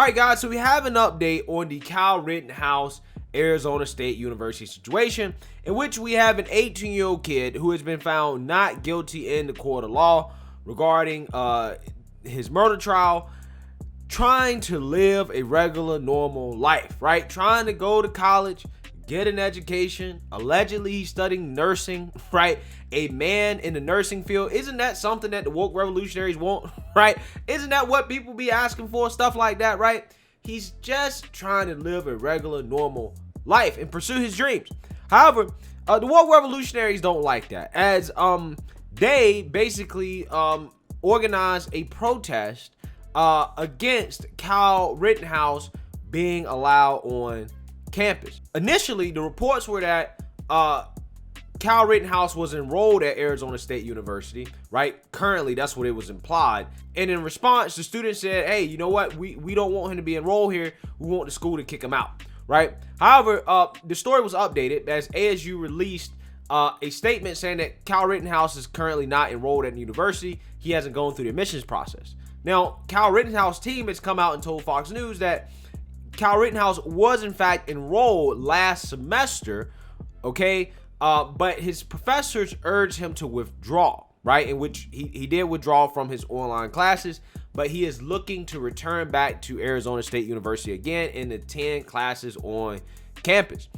All right, guys, so we have an update on the Kyle Rittenhouse Arizona State University situation, in which we have an 18-year-old kid who has been found not guilty in the court of law regarding his murder trial, trying to live a regular, normal life, right? Trying to go to college, get an education. Allegedly, he's studying nursing, right? A man in the nursing field. Isn't that something that the woke revolutionaries want, right? Isn't that what people be asking for? Stuff like that, right? He's just trying to live a regular, normal life and pursue his dreams. However, the woke revolutionaries don't like that, as they basically organized a protest against Kyle Rittenhouse being allowed on campus. Initially, the reports were that Kyle Rittenhouse was enrolled at Arizona State University, right? Currently, that's what it was implied. And in response, the students said, hey, you know what? We don't want him to be enrolled here. We want the school to kick him out, right? However, the story was updated as ASU released a statement saying that Kyle Rittenhouse is currently not enrolled at the university. He hasn't gone through the admissions process. Now, Kyle Rittenhouse team has come out and told Fox News that Kyle Rittenhouse was in fact enrolled last semester, okay? But his professors urged him to withdraw, right? In which he did withdraw from his online classes, but he is looking to return back to Arizona State University again and attend classes on campus.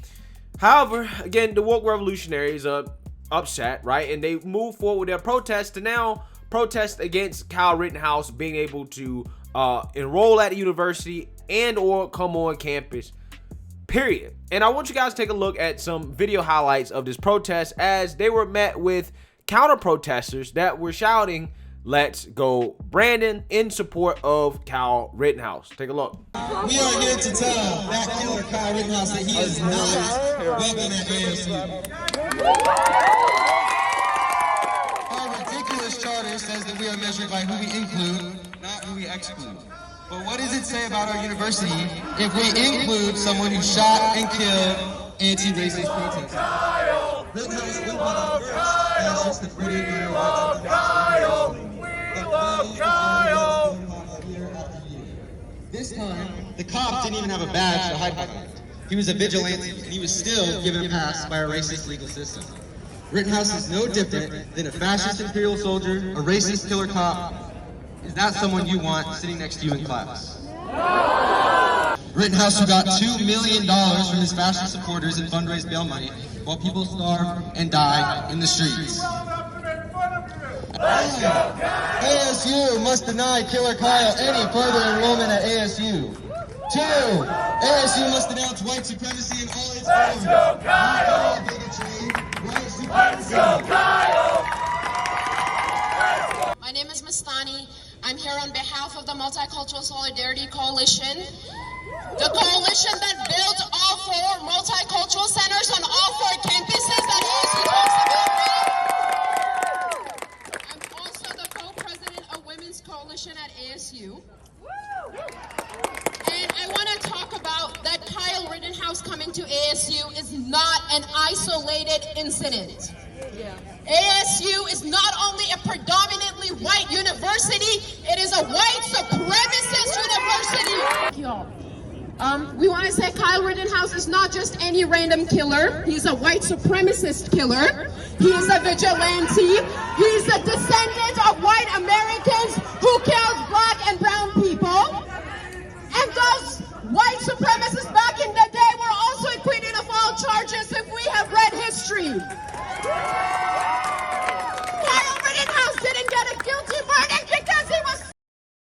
However, again, the woke revolutionaries are upset, right? And they move forward with their protest to now protest against Kyle Rittenhouse being able to enroll at the university and or come on campus, period. And I want you guys to take a look at some video highlights of this protest as they were met with counter protesters that were shouting, "Let's go Brandon," in support of Kyle Rittenhouse. Take a look. We are here to tell that killer Kyle Rittenhouse that he is not welcome at ASU. Our ridiculous charter says that we are measured by who we include, not who we exclude. But what does it say about our university if we include someone who shot and killed anti-racist protesters? Rittenhouse will be the first fascist to put in their rights to Kyle. We love Kyle. Year after year. This time, the cops didn't even have a badge to hide behind. He was a vigilante, and he was still given a pass by a racist legal system. Rittenhouse is no different than a fascist imperial soldier, a racist killer cop. Is that someone you want sitting next to you in class? Rittenhouse, who got $2 million from his fascist supporters and fundraised bail money while people starve and die in the streets. ASU must deny Killer Kyle any further enrollment at ASU. 2, ASU must denounce white supremacy in all its forms. Let's go, Kyle! Let's go, Kyle! My name is Mastani. I'm here on behalf of the Multicultural Solidarity Coalition, the coalition that built all 4 multicultural centers on all 4 campuses that ASU talks about. I'm also the co-president of Women's Coalition at ASU. And I want to talk about that Kyle Rittenhouse coming to ASU is not an isolated incident. ASU is not only a predominantly white university, it is a white supremacist university. Thank you all. We want to say Kyle Rittenhouse is not just any random killer. He's a white supremacist killer. He is a vigilante. He's a descendant of white Americans who killed black and brown people. And those white supremacists back in the day were also acquitted of all charges if we have read history. Kyle Rittenhouse didn't get a guilty verdict because he was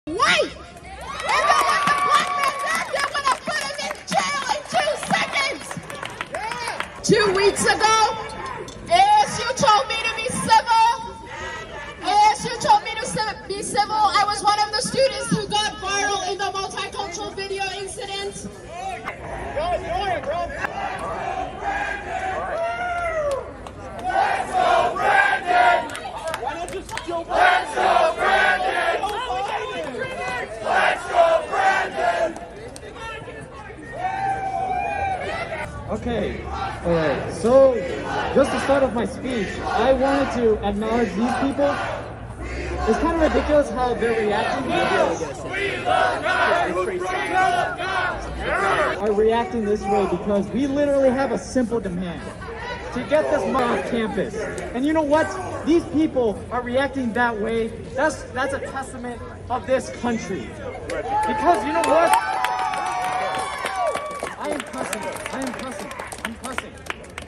white. And then when the black man did, they would have put him in jail in 2 seconds. 2 weeks ago, ASU told me to be civil. ASU told me to be civil. I was one of the students who got viral in the multicultural video incident. Let's go, Brandon! Why not just go, Let's go, Brandon! Let's go, Brandon! Okay, alright, so just to start off my speech, I wanted to acknowledge these people. It's kind of ridiculous how they're reacting. We love God! are reacting this way because we literally have a simple demand to get this man off campus. And you know what? These people are reacting that way. That's a testament of this country. Because you know what? I am cussing. I'm cussing.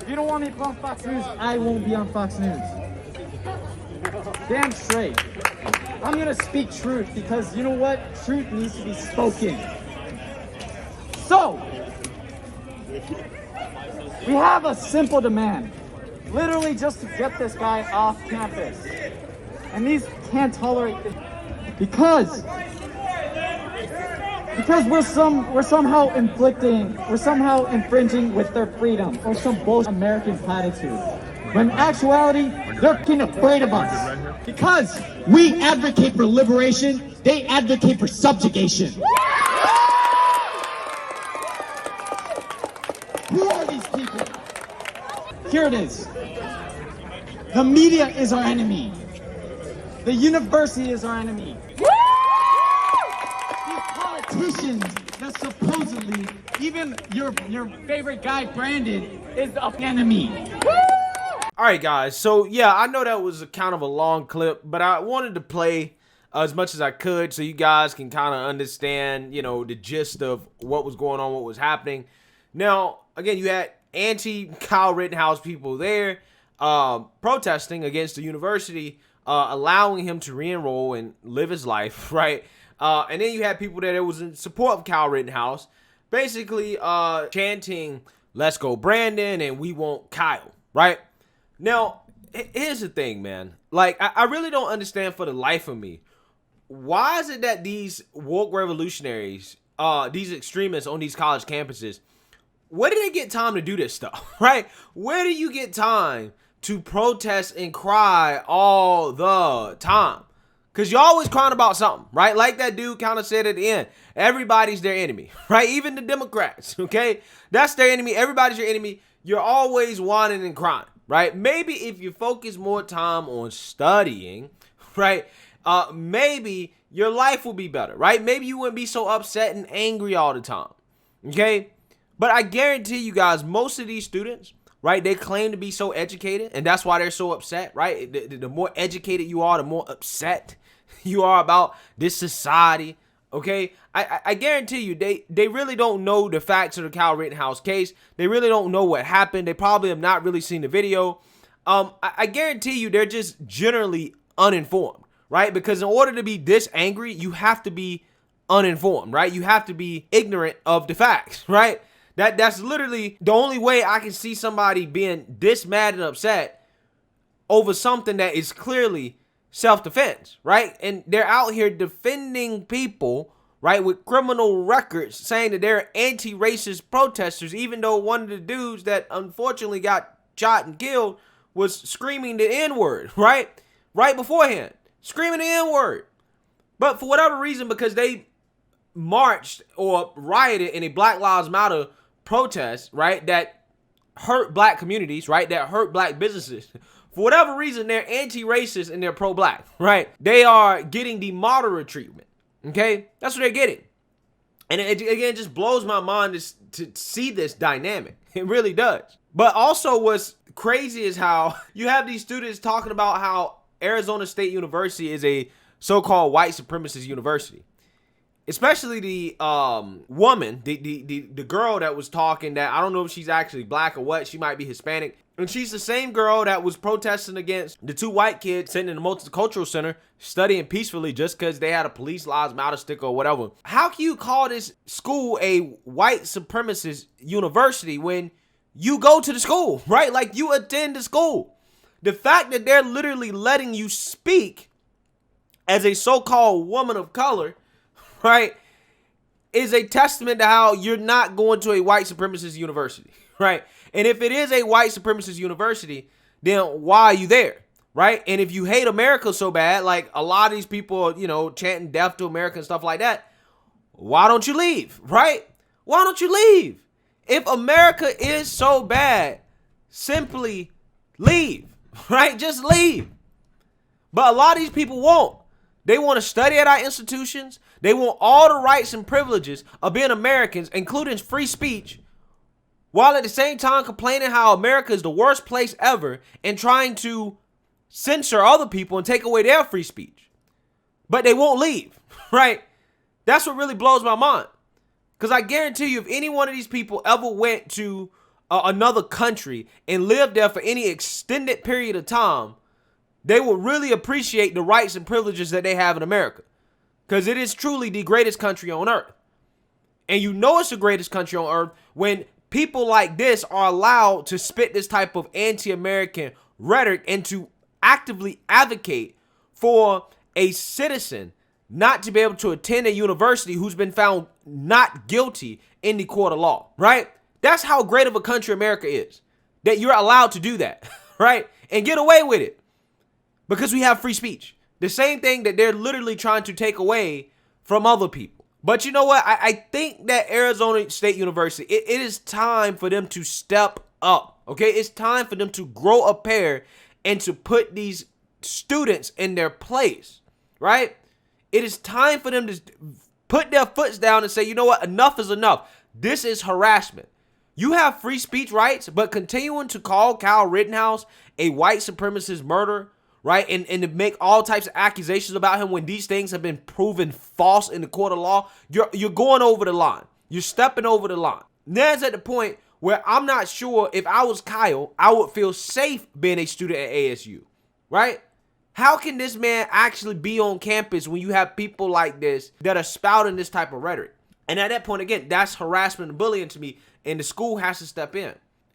If you don't want me to be on Fox News, I won't be on Fox News. Damn straight. I'm gonna speak truth because you know what? Truth needs to be spoken. So, we have a simple demand. Literally just to get this guy off campus. And these can't tolerate this because we're somehow infringing with their freedom or some bullshit American platitude. When in actuality, they're fucking afraid of us. Because we advocate for liberation, they advocate for subjugation. Who are these people? Here it is. The media is our enemy. The university is our enemy. These politicians that supposedly, even your favorite guy, Brandon, is the enemy. All right, guys. So, yeah, I know that was kind of a long clip, but I wanted to play as much as I could so you guys can kind of understand, you know, the gist of what was going on, what was happening. Now, again, you had anti-Kyle Rittenhouse people there protesting against the university, allowing him to re-enroll and live his life, right? And then you had people that was in support of Kyle Rittenhouse, basically chanting, "Let's go Brandon," and "We want Kyle," right? Now, here's the thing, man. Like, I really don't understand for the life of me. Why is it that these woke revolutionaries, these extremists on these college campuses, where do they get time to do this stuff, right? Where do you get time to protest and cry all the time? Because you're always crying about something, right? Like that dude kind of said at the end, everybody's their enemy, right? Even the Democrats, okay? That's their enemy. Everybody's your enemy. You're always whining and crying, right? Maybe if you focus more time on studying, right, maybe your life will be better, right? Maybe you wouldn't be so upset and angry all the time, okay? But I guarantee you guys, most of these students, right, they claim to be so educated, and that's why they're so upset, right? The more educated you are, the more upset you are about this society, okay? I guarantee you, they really don't know the facts of the Kyle Rittenhouse case. They really don't know what happened. They probably have not really seen the video. I guarantee you they're just generally uninformed, right? Because in order to be this angry, you have to be uninformed, right? You have to be ignorant of the facts, right? That's literally the only way I can see somebody being this mad and upset over something that is clearly self-defense, right? And they're out here defending people, right, with criminal records, saying that they're anti-racist protesters, even though one of the dudes that unfortunately got shot and killed was screaming the N-word, right? Right beforehand, screaming the N-word. But for whatever reason, because they marched or rioted in a Black Lives Matter protest, right, that hurt black communities, right, that hurt black businesses, for whatever reason, they're anti-racist and they're pro-black, right? They are getting the moderate treatment, okay? That's what they're getting. And it again, just blows my mind to see this dynamic. It really does. But also what's crazy is how you have these students talking about how Arizona State University is a so-called white supremacist university. Especially the woman, the girl that was talking, that I don't know if she's actually black or what. She might be Hispanic. And she's the same girl that was protesting against the two white kids sitting in the multicultural center studying peacefully just because they had a Police Lives Matter sticker or whatever. How can you call this school a white supremacist university when you go to the school, right? Like, you attend the school. The fact that they're literally letting you speak as a so-called woman of color, right, is a testament to how you're not going to a white supremacist university, right? And if it is a white supremacist university, then why are you there, right? And if you hate America so bad, like a lot of these people, you know, chanting death to America and stuff like that, why don't you leave, right? Why don't you leave? If America is so bad, simply leave, right? Just leave. But a lot of these people won't. They want to study at our institutions. They want all the rights and privileges of being Americans, including free speech, while at the same time complaining how America is the worst place ever and trying to censor other people and take away their free speech. But they won't leave, right? That's what really blows my mind. Because I guarantee you, if any one of these people ever went to another country and lived there for any extended period of time, they would really appreciate the rights and privileges that they have in America. Because it is truly the greatest country on earth. And you know it's the greatest country on earth when people like this are allowed to spit this type of anti-American rhetoric and to actively advocate for a citizen not to be able to attend a university who's been found not guilty in the court of law, right? That's how great of a country America is, that you're allowed to do that, right? And get away with it because we have free speech. The same thing that they're literally trying to take away from other people. But you know what? I think that Arizona State University, it is time for them to step up, okay? It's time for them to grow a pair and to put these students in their place, right? It is time for them to put their foots down and say, you know what? Enough is enough. This is harassment. You have free speech rights, but continuing to call Kyle Rittenhouse a white supremacist murderer, right? And to make all types of accusations about him when these things have been proven false in the court of law, you're going over the line. You're stepping over the line. Now it's at the point where I'm not sure if I was Kyle, I would feel safe being a student at ASU, right? How can this man actually be on campus when you have people like this that are spouting this type of rhetoric? And at that point, again, that's harassment and bullying to me, and the school has to step in.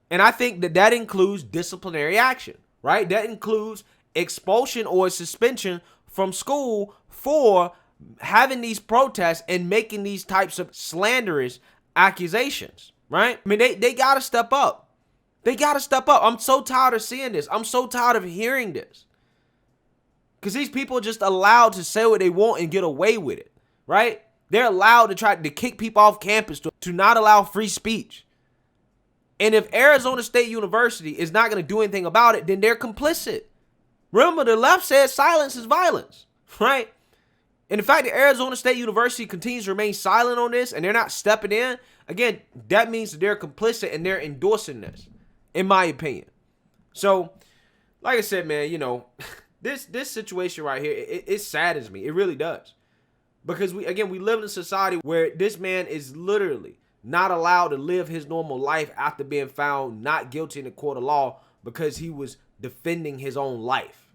And I think that that includes disciplinary action, right? That includes expulsion or suspension from school for having these protests and making these types of slanderous accusations, right? I mean, they got to step up. They got to step up. I'm so tired of seeing this. I'm so tired of hearing this. Because these people are just allowed to say what they want and get away with it, right? They're allowed to try to kick people off campus to not allow free speech. And if Arizona State University is not going to do anything about it, then they're complicit. Remember, the left says silence is violence, right? And the fact that Arizona State University continues to remain silent on this and they're not stepping in, again, that means that they're complicit and they're endorsing this, in my opinion. So, like I said, man, you know, this situation right here, it saddens me. It really does. Because we live in a society where this man is literally not allowed to live his normal life after being found not guilty in the court of law because he was defending his own life.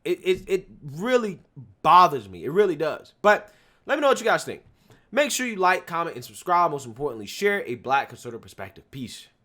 It really bothers me. It really does. But let me know what you guys think. Make sure you like, comment, and subscribe. Most importantly, share a Black conservative perspective. Peace.